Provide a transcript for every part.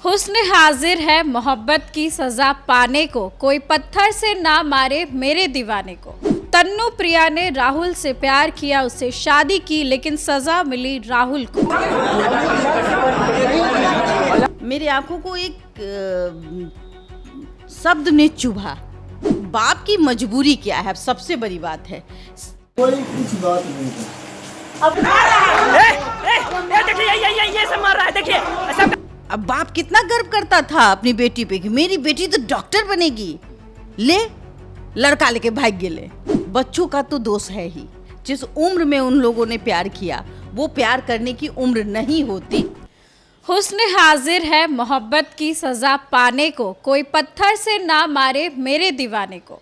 हुस्न हाजिर है मोहब्बत की सजा पाने को, कोई पत्थर से ना मारे मेरे दीवाने को। तन्नू प्रिया ने राहुल से प्यार किया, उससे शादी की, लेकिन सजा मिली राहुल को। मेरी आंखों को एक शब्द ने चुभा। बाप की मजबूरी क्या है, सबसे बड़ी बात है। कोई कुछ बात नहीं है। ये सब मार रहा है, देखिए। अब बाप कितना गर्व करता था अपनी बेटी पे कि मेरी बेटी तो डॉक्टर बनेगी। ले लड़का लेके भाग गेले। बच्चों का तो दोष है ही। जिस उम्र में उन लोगों ने प्यार किया वो प्यार करने की उम्र नहीं होती। हुस्न हाजिर है मोहब्बत की सजा पाने को, कोई पत्थर से ना मारे मेरे दीवाने को।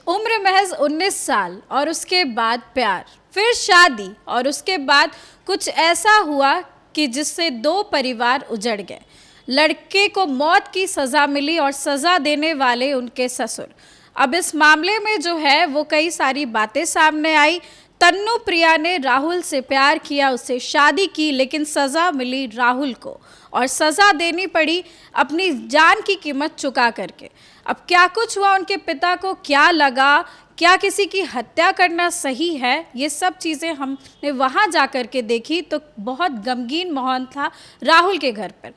उम्र महज 19 साल और उसके बाद प्यार, फिर शादी और उसके बाद कुछ ऐसा हुआ कि जिससे दो परिवार उजड़ गए। लड़के को मौत की सज़ा मिली और सज़ा देने वाले उनके ससुर। अब इस मामले में जो है वो कई सारी बातें सामने आई। तन्नू प्रिया ने राहुल से प्यार किया, उससे शादी की, लेकिन सज़ा मिली राहुल को और सज़ा देनी पड़ी अपनी जान की कीमत चुका करके। अब क्या कुछ हुआ, उनके पिता को क्या लगा, क्या किसी की हत्या करना सही है, ये सब चीज़ें हमने वहाँ जा कर के देखी तो बहुत गमगीन माहौल था राहुल के घर पर।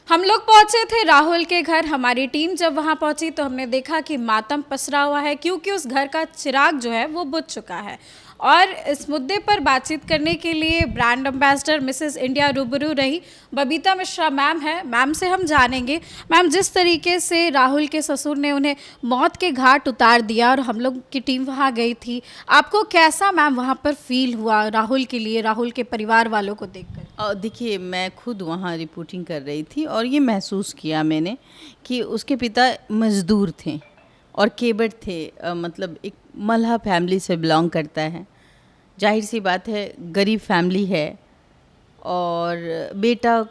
हम लोग पहुँचे थे राहुल के घर। हमारी टीम जब वहाँ पहुँची तो हमने देखा कि मातम पसरा हुआ है, क्योंकि उस घर का चिराग जो है वो बुझ चुका है। और इस मुद्दे पर बातचीत करने के लिए ब्रांड एम्बेसडर मिसेस इंडिया रूबरू रही बबीता मिश्रा मैम है। मैम से हम जानेंगे, मैम जिस तरीके से राहुल के ससुर ने उन्हें मौत के घाट उतार दिया और हम लोग की टीम वहाँ गई थी, आपको कैसा मैम वहाँ पर फील हुआ राहुल के लिए, राहुल के परिवार वालों को देखकर? देखिए, मैं खुद वहाँ रिपोर्टिंग कर रही थी और ये महसूस किया मैंने कि उसके पिता मज़दूर थे और केबड़ थे। मतलब एक मल्हा फैमिली से बिलोंग करता है। जाहिर सी बात है, गरीब फैमिली है और बेटा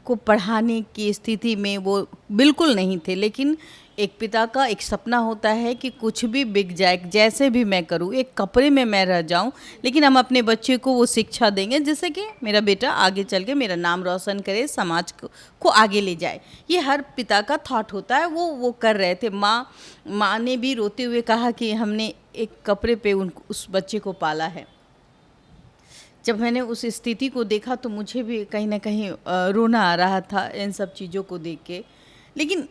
को पढ़ाने की स्थिति में वो बिल्कुल नहीं थे। लेकिन एक पिता का एक सपना होता है कि कुछ भी बिक जाए, जैसे भी मैं करूँ, एक कपड़े में मैं रह जाऊँ, लेकिन हम अपने बच्चे को वो शिक्षा देंगे जिससे कि मेरा बेटा आगे चल के मेरा नाम रोशन करे, समाज को आगे ले जाए। ये हर पिता का थॉट होता है। वो कर रहे थे। माँ ने भी रोते हुए कहा कि हमने एक कपड़े पे उस बच्चे को पाला है। जब मैंने उस स्थिति को देखा तो मुझे भी कहीं ना कहीं रोना आ रहा था इन सब चीज़ों को देख के। लेकिन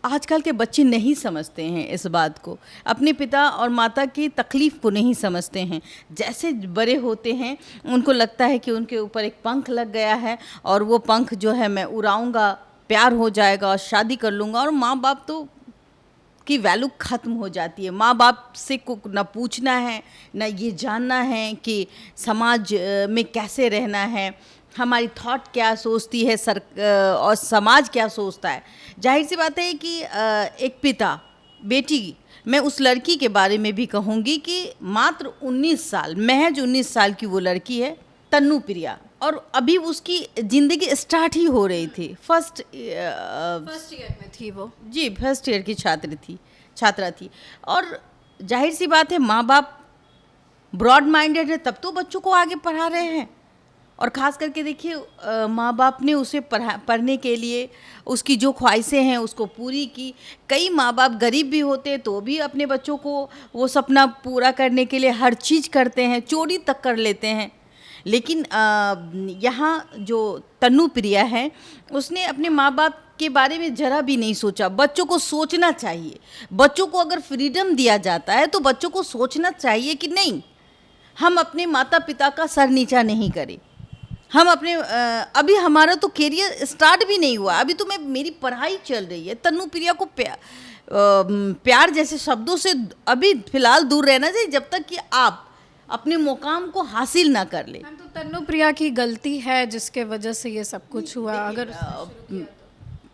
आजकल के बच्चे नहीं समझते हैं इस बात को, अपने पिता और माता की तकलीफ़ को नहीं समझते हैं। जैसे बड़े होते हैं उनको लगता है कि उनके ऊपर एक पंख लग गया है और वो पंख जो है मैं उड़ाऊंगा, प्यार हो जाएगा और शादी कर लूँगा। और माँ बाप तो की वैल्यू ख़त्म हो जाती है। माँ बाप से को ना पूछना है, ना ये जानना है कि समाज में कैसे रहना है, हमारी थॉट क्या सोचती है और समाज क्या सोचता है। जाहिर सी बात है कि एक पिता बेटी, मैं उस लड़की के बारे में भी कहूँगी कि मात्र 19 साल, महज 19 साल की वो लड़की है तन्नू प्रिया, और अभी उसकी ज़िंदगी स्टार्ट ही हो रही थी। फर्स्ट ईयर में थी वो। जी, फर्स्ट ईयर की छात्रा थी। और जाहिर सी बात है, माँ बाप ब्रॉड माइंडेड है तब तो बच्चों को आगे पढ़ा रहे हैं। और ख़ास करके देखिए, माँ बाप ने उसे पढ़ने के लिए उसकी जो ख्वाहिशें हैं उसको पूरी की। कई माँ बाप गरीब भी होते तो भी अपने बच्चों को वो सपना पूरा करने के लिए हर चीज़ करते हैं, चोरी तक कर लेते हैं। लेकिन यहाँ जो तन्नू प्रिया है उसने अपने माँ बाप के बारे में ज़रा भी नहीं सोचा। बच्चों को सोचना चाहिए। बच्चों को अगर फ्रीडम दिया जाता है तो बच्चों को सोचना चाहिए कि नहीं, हम अपने माता पिता का सर नीचा नहीं करें। हम अपने अभी हमारा तो करियर स्टार्ट भी नहीं हुआ, अभी तो मेरी पढ़ाई चल रही है। तन्नू प्रिया को प्यार जैसे शब्दों से अभी फ़िलहाल दूर रहना चाहिए जब तक कि आप अपने मुकाम को हासिल ना कर ले। तो तन्नू प्रिया की गलती है जिसके वजह से ये सब कुछ हुआ। अगर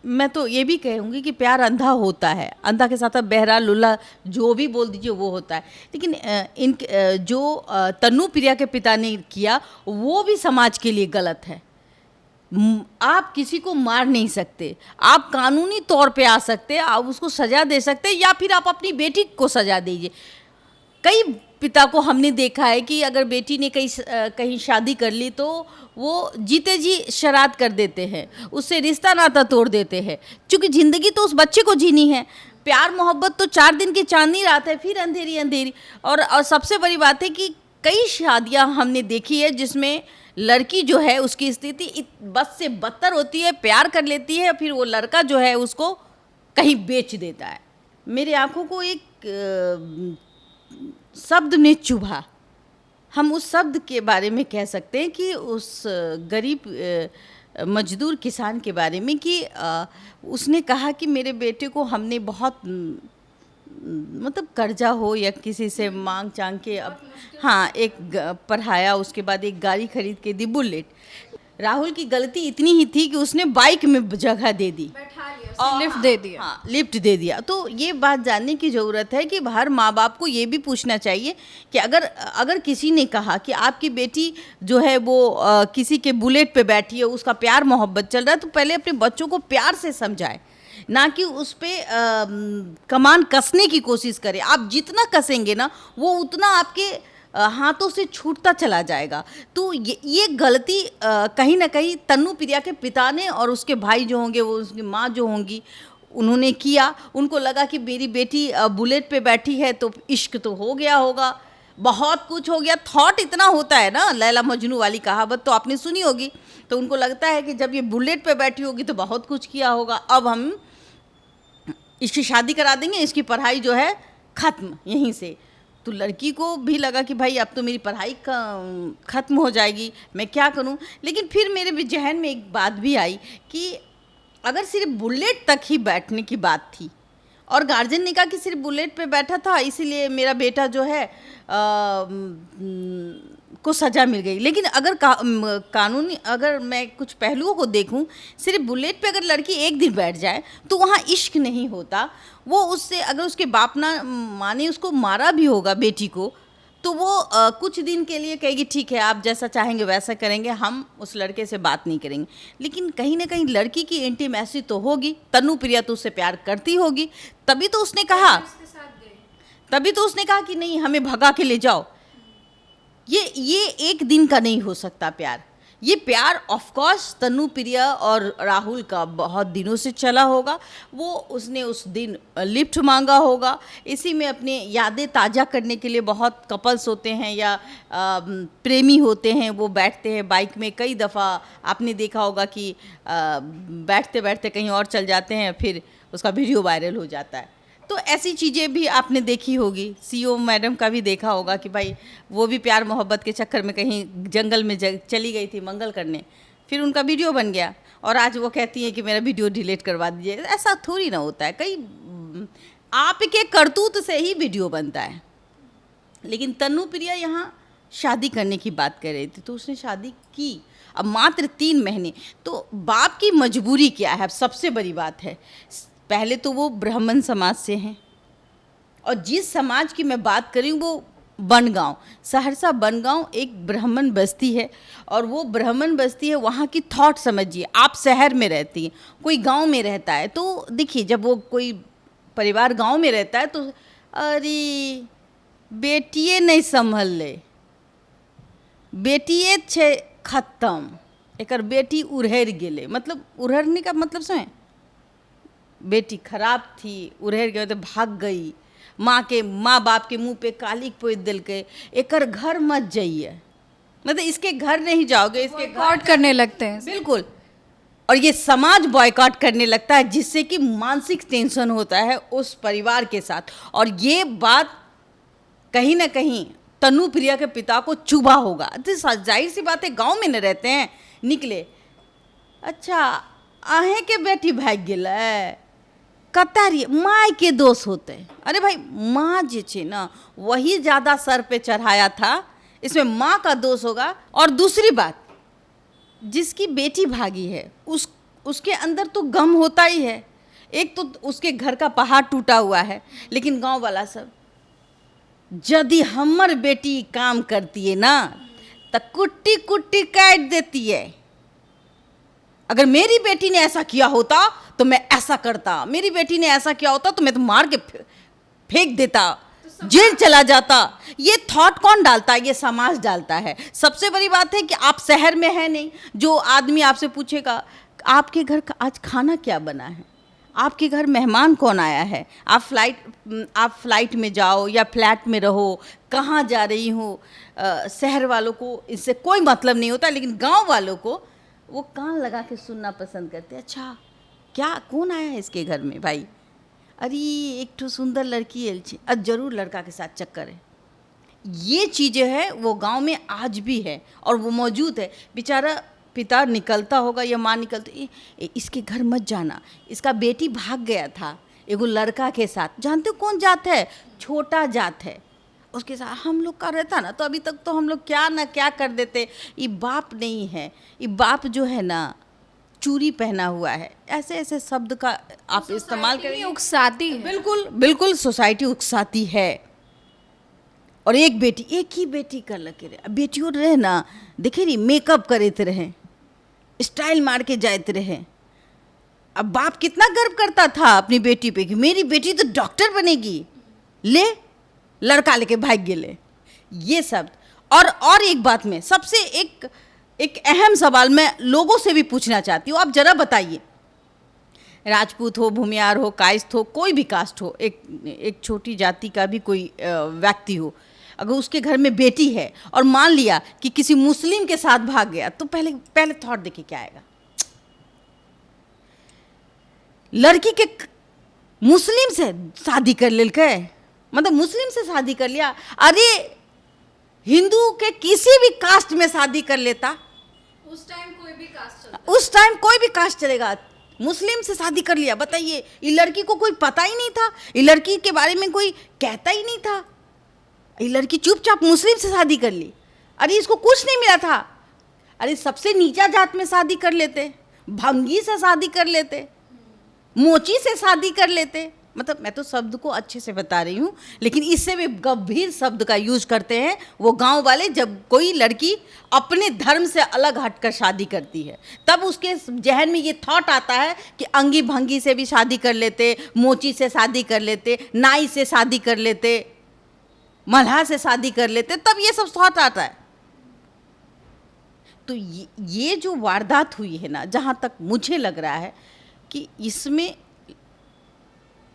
मैं तो ये भी कहूँगी कि प्यार अंधा होता है, अंधा के साथ बहरा लुल्ला जो भी बोल दीजिए वो होता है। लेकिन जो तन्नू प्रिया के पिता ने किया वो भी समाज के लिए गलत है। आप किसी को मार नहीं सकते, आप कानूनी तौर पे आ सकते, आप उसको सज़ा दे सकते, या फिर आप अपनी बेटी को सज़ा दीजिए। कई पिता को हमने देखा है कि अगर बेटी ने कहीं शादी कर ली तो वो जीते जी श्राद्ध कर देते हैं, उससे रिश्ता नाता तोड़ देते हैं, क्योंकि ज़िंदगी तो उस बच्चे को जीनी है। प्यार मोहब्बत तो 4 दिन की चांदनी रात है, फिर अंधेरी अंधेरी। और सबसे बड़ी बात है कि कई शादियां हमने देखी है जिसमें लड़की जो है उसकी स्थिति बस से बदतर होती है, प्यार कर लेती है, फिर वो लड़का जो है उसको कहीं बेच देता है। मेरे आंखों को एक शब्द ने चुभा। हम उस शब्द के बारे में कह सकते हैं कि उस गरीब मजदूर किसान के बारे में कि उसने कहा कि मेरे बेटे को हमने बहुत मतलब कर्जा हो या किसी से मांग चांग के हाँ एक पढ़ाया, उसके बाद एक गाड़ी खरीद के दी, बुलेट। राहुल की गलती इतनी ही थी कि उसने बाइक में जगह दे दी और लिफ्ट दे दिया। हाँ, लिफ्ट दे दिया। तो ये बात जानने की ज़रूरत है कि हर माँ बाप को ये भी पूछना चाहिए कि अगर किसी ने कहा कि आपकी बेटी जो है वो किसी के बुलेट पे बैठी है, उसका प्यार मोहब्बत चल रहा है, तो पहले अपने बच्चों को प्यार से समझाए, ना कि उस पर कमान कसने की कोशिश करें। आप जितना कसेंगे ना वो उतना आपके हाथों से छूटता चला जाएगा। तो ये गलती कहीं ना कहीं तन्नू प्रिया के पिता ने और उसके भाई जो होंगे, वो उसकी माँ जो होंगी, उन्होंने किया। उनको लगा कि मेरी बेटी बुलेट पे बैठी है तो इश्क तो हो गया होगा, बहुत कुछ हो गया। थॉट इतना होता है ना, लैला मजनू वाली कहावत तो आपने सुनी होगी। तो उनको लगता है कि जब ये बुलेट पे बैठी होगी तो बहुत कुछ किया होगा, अब हम इसकी शादी करा देंगे, इसकी पढ़ाई जो है ख़त्म यहीं से। तो लड़की को भी लगा कि भाई अब तो मेरी पढ़ाई ख़त्म हो जाएगी, मैं क्या करूं। लेकिन फिर मेरे भी जहन में एक बात भी आई कि अगर सिर्फ बुलेट तक ही बैठने की बात थी और गार्जियन ने कहा कि सिर्फ बुलेट पे बैठा था इसीलिए मेरा बेटा जो है को सज़ा मिल गई, लेकिन अगर कानूनी अगर मैं कुछ पहलुओं को देखूं, सिर्फ बुलेट पे अगर लड़की एक दिन बैठ जाए तो वहाँ इश्क नहीं होता। वो उससे अगर उसके बाप ना माने उसको मारा भी होगा बेटी को, तो वो कुछ दिन के लिए कहेगी ठीक है आप जैसा चाहेंगे वैसा करेंगे, हम उस लड़के से बात नहीं करेंगे। लेकिन कहीं ना कहीं लड़की की इंटीमेसी तो होगी, तन्नू प्रिया तो उससे प्यार करती होगी, तभी तो उसने कहा कि नहीं हमें भगा के ले जाओ। ये एक दिन का नहीं हो सकता प्यार। ये प्यार ऑफ कोर्स तन्नू प्रिया और राहुल का बहुत दिनों से चला होगा। वो उसने उस दिन लिफ्ट मांगा होगा, इसी में अपने यादें ताज़ा करने के लिए बहुत कपल्स होते हैं या प्रेमी होते हैं, वो बैठते हैं बाइक में। कई दफ़ा आपने देखा होगा कि बैठते बैठते कहीं और चल जाते हैं, फिर उसका वीडियो वायरल हो जाता है। तो ऐसी चीज़ें भी आपने देखी होगी। सीओ मैडम का भी देखा होगा कि भाई वो भी प्यार मोहब्बत के चक्कर में कहीं जंगल में चली गई थी मंगल करने, फिर उनका वीडियो बन गया और आज वो कहती हैं कि मेरा वीडियो डिलीट करवा दीजिए। ऐसा थोड़ी ना होता है, कई आपके करतूत से ही वीडियो बनता है। लेकिन तन्नू प्रिया यहाँ शादी करने की बात कर रही थी, तो उसने शादी की अब मात्र 3 महीने। तो बाप की मजबूरी क्या है, अब सबसे बड़ी बात है। पहले तो वो ब्राह्मण समाज से हैं और जिस समाज की मैं बात करी वो बनगांव, सहरसा बनगांव एक ब्राह्मण बस्ती है और वो ब्राह्मण बस्ती है। वहाँ की थॉट समझिए, आप शहर में रहती हैं, कोई गांव में रहता है, तो देखिए जब वो कोई परिवार गांव में रहता है तो अरे बेटिए नहीं संभल ले, बेटिए छे खत्म, एकर बेटी उड़हर गेले। मतलब उड़हरने का मतलब सुने, बेटी खराब थी, उड़हर गए तो भाग गई, माँ बाप के मुंह पे कालिक पोत दिल के, एकर घर मत जाइए, मतलब इसके घर नहीं जाओगे, इसके बॉयकॉट करने लगते हैं। बिल्कुल। और ये समाज बॉयकॉट करने लगता है जिससे कि मानसिक टेंशन होता है उस परिवार के साथ। और ये बात कहीं ना कहीं तन्नू प्रिया के पिता को चुभा होगा। तो जाहिर सी बात है, गाँव में न रहते हैं, निकले अच्छा आहे के बेटी भाग गेलै, कतारी माँ के दोष होते। अरे भाई माँ जे छे ना वही ज़्यादा सर पे चढ़ाया था, इसमें माँ का दोष होगा। और दूसरी बात, जिसकी बेटी भागी है उसके अंदर तो गम होता ही है। एक तो उसके घर का पहाड़ टूटा हुआ है, लेकिन गांव वाला सब यदि हमर बेटी काम करती है ना तो कुट्टी कुट्टी काट देती है। अगर मेरी बेटी ने ऐसा किया होता तो मैं ऐसा करता, मेरी बेटी ने ऐसा किया होता तो मैं तो मार के फेंक देता। जेल चला जाता। ये थॉट कौन डालता है? ये समाज डालता है। सबसे बड़ी बात है कि आप शहर में है नहीं, जो आदमी आपसे पूछेगा आपके घर का आज खाना क्या बना है, आपके घर मेहमान कौन आया है, आप फ्लाइट में जाओ या फ्लैट में रहो, कहाँ जा रही हो, शहर वालों को इससे कोई मतलब नहीं होता, लेकिन गांव वालों को वो कान लगा के सुनना पसंद करते। अच्छा क्या कौन आया है इसके घर में भाई, अरे एक तो सुंदर लड़की है, अब जरूर लड़का के साथ चक्कर है। ये चीज़ें हैं वो गांव में आज भी है और वो मौजूद है। बेचारा पिता निकलता होगा या माँ निकलती, इसके घर मत जाना, इसका बेटी भाग गया था एगो लड़का के साथ। जानते हो कौन जात है? छोटा जात है, उसके साथ हम लोग का रहता ना तो अभी तक तो हम लोग क्या ना क्या कर देते। ये बाप नहीं है, ये बाप जो है ना चूड़ी पहना हुआ है। ऐसे ऐसे शब्द का आप इस्तेमाल करें, उकसाती है। बिल्कुल बिल्कुल सोसाइटी उकसाती है। और एक ही बेटी कर लगे रहे, बेटियों रहे ना देखे रही मेकअप करते रहे, स्टाइल मार के जाते रहे। अब बाप कितना गर्व करता था अपनी बेटी पे कि मेरी बेटी तो डॉक्टर बनेगी, ले लड़का लेके भाग गेले। ये शब्द। और एक बात में सबसे एक अहम सवाल मैं लोगों से भी पूछना चाहती हूँ, आप जरा बताइए, राजपूत हो, भूमियार हो, कायस्थ हो, कोई भी कास्ट हो, एक छोटी जाति का भी कोई व्यक्ति हो, अगर उसके घर में बेटी है और मान लिया कि किसी मुस्लिम के साथ भाग गया तो पहले थॉट देखिए क्या आएगा। लड़की के मुस्लिम से शादी कर लेके, मतलब मुस्लिम से शादी कर लिया, अरे हिंदू के किसी भी कास्ट में शादी कर लेता, उस टाइम कोई भी कास्ट चलता, उस टाइम कोई भी कास्ट चलेगा। मुस्लिम से शादी कर लिया, बताइए, ये लड़की को कोई पता ही नहीं था, ये लड़की के बारे में कोई कहता ही नहीं था, ये लड़की चुपचाप मुस्लिम से शादी कर ली। अरे इसको कुछ नहीं मिला था, अरे सबसे नीचा जात में शादी कर लेते, भंगी से शादी कर लेते, मोची से शादी कर लेते। मतलब मैं तो शब्द को अच्छे से बता रही हूँ, लेकिन इससे भी गंभीर शब्द का यूज करते हैं वो गांव वाले। जब कोई लड़की अपने धर्म से अलग हटकर शादी करती है तब उसके जहन में ये थॉट आता है कि अंगी भंगी से भी शादी कर लेते, मोची से शादी कर लेते, नाई से शादी कर लेते, मल्हा से शादी कर लेते, तब ये सब थॉट आता है। तो ये जो वारदात हुई है ना, जहाँ तक मुझे लग रहा है कि इसमें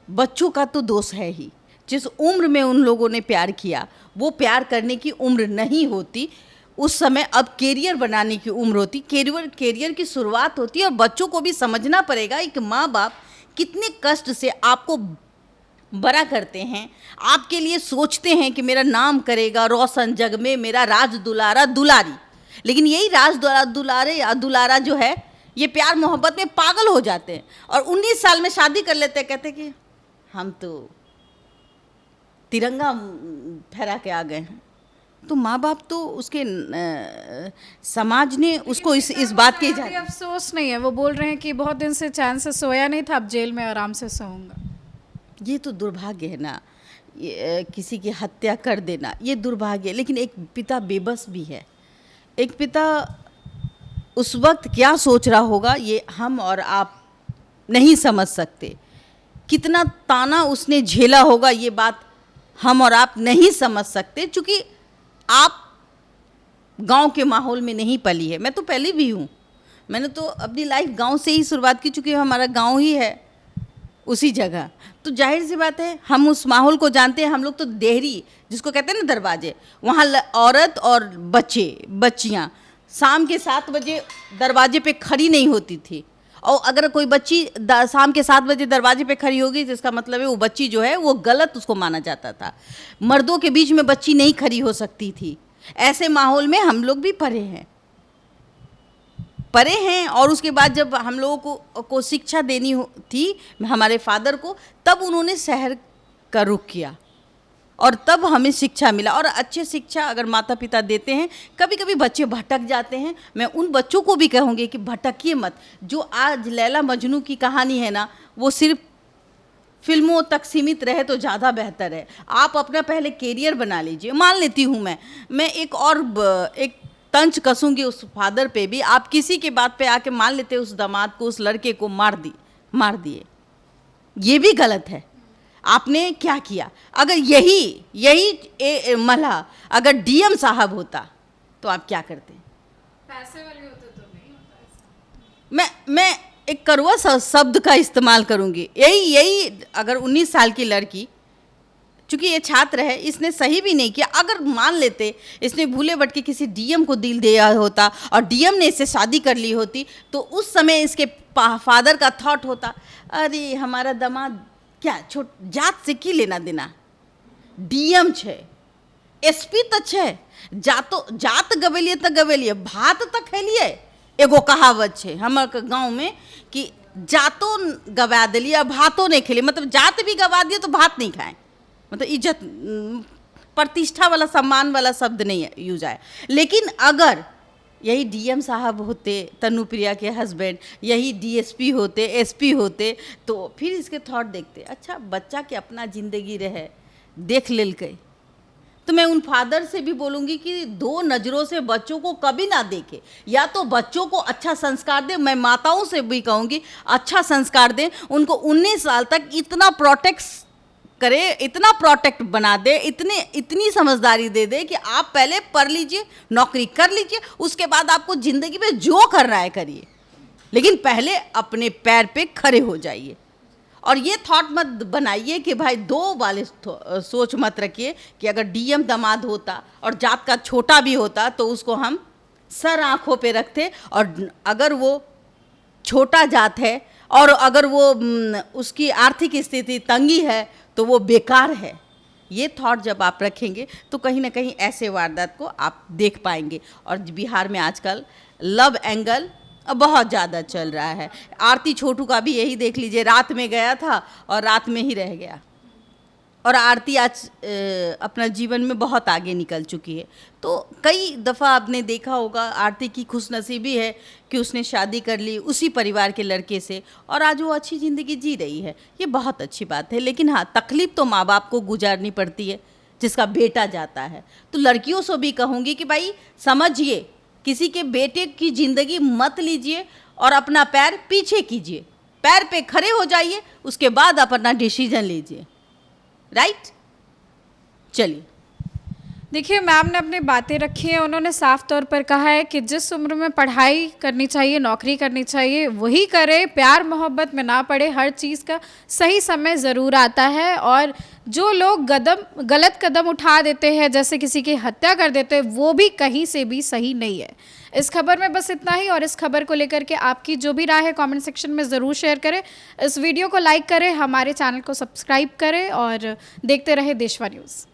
बच्चों का तो दोष है ही। जिस उम्र में उन लोगों ने प्यार किया वो प्यार करने की उम्र नहीं होती उस समय, अब कैरियर बनाने की उम्र होती, कैरियर की शुरुआत होती है। और बच्चों को भी समझना पड़ेगा कि माँ बाप कितने कष्ट से आपको बड़ा करते हैं, आपके लिए सोचते हैं कि मेरा नाम करेगा रोशन जग में, मेरा राज दुलारा दुलारी। लेकिन यही राज दुलारे या दुलारा जो है ये प्यार मोहब्बत में पागल हो जाते हैं और 19 साल में शादी कर लेते हैं, कहते कि हम तो तिरंगा फहरा के आ गए हैं। तो माँ बाप तो उसके समाज ने उसको इस बात की अभी अफसोस नहीं है, वो बोल रहे हैं कि बहुत दिन से चैन से सोया नहीं था, अब जेल में आराम से सोऊंगा। ये तो दुर्भाग्य है ना, किसी की हत्या कर देना ये दुर्भाग्य है। लेकिन एक पिता बेबस भी है, एक पिता उस वक्त क्या सोच रहा होगा ये हम और आप नहीं समझ सकते। कितना ताना उसने झेला होगा ये बात हम और आप नहीं समझ सकते, क्योंकि आप गांव के माहौल में नहीं पली है। मैं तो पहले भी हूँ, मैंने तो अपनी लाइफ गांव से ही शुरुआत की, चूँकि हमारा गांव ही है उसी जगह। तो जाहिर सी बात है हम उस माहौल को जानते हैं। हम लोग तो देहरी जिसको कहते हैं ना दरवाजे, वहाँ औरत और बच्चियाँ शाम के 7 बजे दरवाजे पे खड़ी नहीं होती थी। और अगर कोई बच्ची शाम के 7 बजे दरवाजे पे खड़ी होगी तो इसका मतलब है वो बच्ची जो है वो गलत उसको माना जाता था। मर्दों के बीच में बच्ची नहीं खड़ी हो सकती थी। ऐसे माहौल में हम लोग भी पढ़े हैं। और उसके बाद जब हम लोगों को शिक्षा देनी थी हमारे फादर को, तब उन्होंने शहर का रुख किया और तब हमें शिक्षा मिला। और अच्छी शिक्षा अगर माता पिता देते हैं, कभी कभी बच्चे भटक जाते हैं, मैं उन बच्चों को भी कहूँगी कि भटकिए मत। जो आज लैला मजनू की कहानी है ना, वो सिर्फ फिल्मों तक सीमित रहे तो ज़्यादा बेहतर है। आप अपना पहले कैरियर बना लीजिए। मान लेती हूँ मैं एक तंज कसूँगी उस फादर पे भी। आप किसी के बात पे आके मान लेते उस दामाद को, उस लड़के को मार दिए, ये भी गलत है। आपने क्या किया। अगर यही मल्लाह अगर डीएम साहब होता तो आप क्या करते? पैसे वाले होते तो नहीं होता ऐसा। मैं एक कड़वा शब्द का इस्तेमाल करूंगी। यही अगर 19 साल की लड़की, चूंकि ये छात्र है, इसने सही भी नहीं किया। अगर मान लेते इसने भूले भटके किसी डीएम को दिल दिया होता और डीएम ने इससे शादी कर ली होती, तो उस समय इसके फादर का थॉट होता, अरे हमारा दामाद क्या छोट जात से की लेना देना, डीएम छे, एसपी तो छे, जात गवेलिए तो गवेलिए, भात तो खेलिए। एगो कहावत छे हमारे गांव में कि जातो गवा दिलिए भातो नहीं खेलिए, मतलब जात भी गवा दिए तो भात नहीं खाएं, मतलब इज्जत प्रतिष्ठा वाला सम्मान वाला शब्द नहीं यूज आया। लेकिन अगर यही डीएम साहब होते, तनुप्रिया के हस्बैंड, यही डीएसपी होते, एसपी होते, तो फिर इसके थॉट देखते, अच्छा बच्चा के अपना जिंदगी रहे देख लेल के। तो मैं उन फादर से भी बोलूँगी कि दो नज़रों से बच्चों को कभी ना देखे, या तो बच्चों को अच्छा संस्कार दें। मैं माताओं से भी कहूँगी अच्छा संस्कार दें, उनको 19 साल तक इतना प्रोटेक्ट करे, इतना प्रोटेक्ट बना दे, इतनी समझदारी दे दे कि आप पहले पढ़ लीजिए, नौकरी कर लीजिए, उसके बाद आपको ज़िंदगी में जो करना है करिए, लेकिन पहले अपने पैर पे खड़े हो जाइए। और ये थॉट मत बनाइए कि भाई दो वाले सोच मत रखिए कि अगर डीएम दामाद होता और जात का छोटा भी होता तो उसको हम सर आँखों पे रखते, और अगर वो छोटा जात है और अगर वो उसकी आर्थिक स्थिति तंगी है तो वो बेकार है। ये थॉट जब आप रखेंगे तो कहीं ना कहीं ऐसे वारदात को आप देख पाएंगे। और बिहार में आजकल लव एंगल बहुत ज़्यादा चल रहा है। आरती छोटू का भी यही देख लीजिए, रात में गया था और रात में ही रह गया, और आरती आज अपना जीवन में बहुत आगे निकल चुकी है। तो कई दफ़ा आपने देखा होगा आरती की खुशनसीबी है कि उसने शादी कर ली उसी परिवार के लड़के से, और आज वो अच्छी ज़िंदगी जी रही है, ये बहुत अच्छी बात है। लेकिन हाँ, तकलीफ़ तो माँ बाप को गुजारनी पड़ती है जिसका बेटा जाता है। तो लड़कियों से भी कहूँगी कि भाई समझिए, किसी के बेटे की ज़िंदगी मत लीजिए और अपना पैर पीछे कीजिए, पैर पे खड़े हो जाइए, उसके बाद अपना डिसीजन लीजिए। राइट? चलिए, देखिए मैम ने अपनी बातें रखी हैं। उन्होंने साफ तौर पर कहा है कि जिस उम्र में पढ़ाई करनी चाहिए, नौकरी करनी चाहिए, वही करें, प्यार मोहब्बत में ना पड़े। हर चीज़ का सही समय ज़रूर आता है, और जो लोग गलत कदम उठा देते हैं, जैसे किसी की हत्या कर देते हैं, वो भी कहीं से भी सही नहीं है। इस खबर में बस इतना ही, और इस खबर को लेकर के आपकी जो भी राय है कमेंट सेक्शन में ज़रूर शेयर करें। इस वीडियो को लाइक करें, हमारे चैनल को सब्सक्राइब करें और देखते रहे देशवा न्यूज़।